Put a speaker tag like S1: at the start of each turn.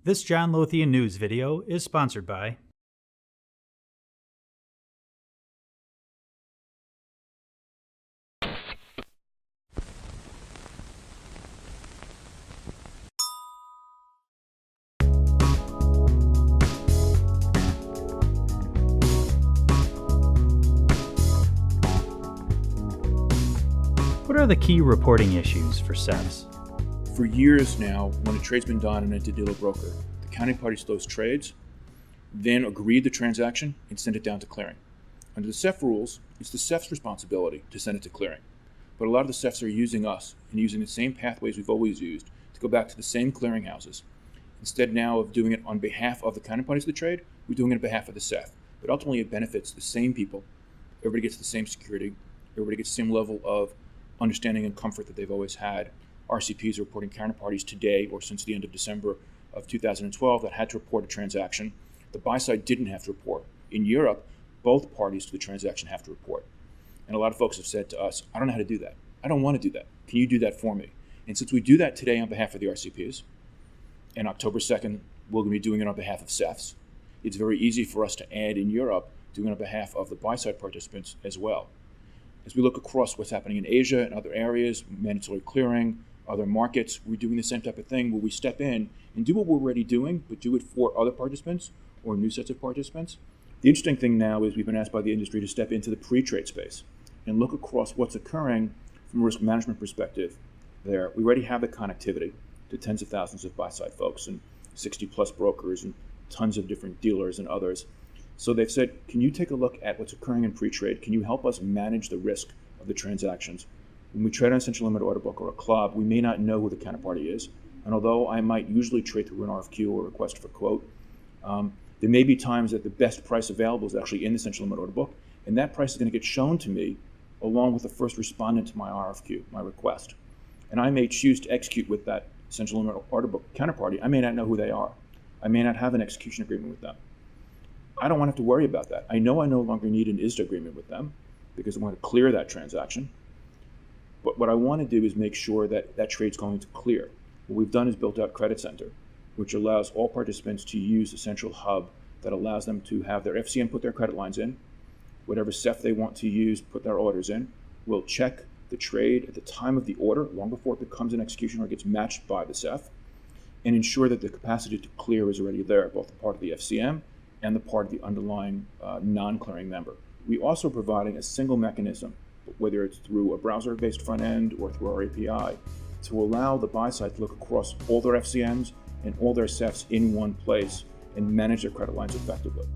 S1: This John Lothian News video is sponsored by What are the key reporting issues for SEFs?
S2: For years now, when a trade's been done on an inter-dealer broker, the counterparties to those trades then agreed the transaction and sent it down to clearing. Under the SEF rules, it's the SEF's responsibility to send it to clearing. But a lot of the SEFs are using us and using the same pathways we've always used to go back to the same clearinghouses. Instead now of doing it on behalf of the counterparties of the trade, we're doing it on behalf of the SEF. But ultimately it benefits the same people. Everybody gets the same security. Everybody gets the same level of understanding and comfort that they've always had. RCPs are reporting counterparties today or since the end of December of 2012 that had to report a transaction. The buy side didn't have to report. In Europe, both parties to the transaction have to report. And a lot of folks have said to us, I don't know how to do that. I don't want to do that. Can you do that for me? And since we do that today on behalf of the RCPs, and October 2nd, we're going to be doing it on behalf of SEFs, it's very easy for us to add in Europe, doing it on behalf of the buy side participants as well. As we look across what's happening in Asia and other areas, mandatory clearing, other markets, we're doing the same type of thing where we step in and do what we're already doing, but do it for other participants or new sets of participants. The interesting thing now is we've been asked by the industry to step into the pre-trade space and look across what's occurring from a risk management perspective there. We already have the connectivity to tens of thousands of buy-side folks and 60 plus brokers and tons of different dealers and others. So they've said, can you take a look at what's occurring in pre-trade? Can you help us manage the risk of the transactions? When we trade on a central limit order book or a club, we may not know who the counterparty is. And although I might usually trade through an RFQ or request for quote, there may be times that the best price available is actually in the central limit order book. And that price is going to get shown to me along with the first respondent to my RFQ, my request. And I may choose to execute with that central limit order book counterparty. I may not know who they are. I may not have an execution agreement with them. I don't want to have to worry about that. I know I no longer need an ISDA agreement with them because I want to clear that transaction. But what I want to do is make sure that that trade's going to clear. What we've done is built out Credit Center, which allows all participants to use a central hub that allows them to have their FCM put their credit lines in, whatever SEF they want to use, put their orders in. We'll check the trade at the time of the order, long before it becomes an execution or gets matched by the SEF, and ensure that the capacity to clear is already there, both the part of the FCM and the part of the underlying non-clearing member. We also providing a single mechanism, whether it's through a browser-based front end or through our API, to allow the buy side to look across all their FCMs and all their SEFs in one place and manage their credit lines effectively.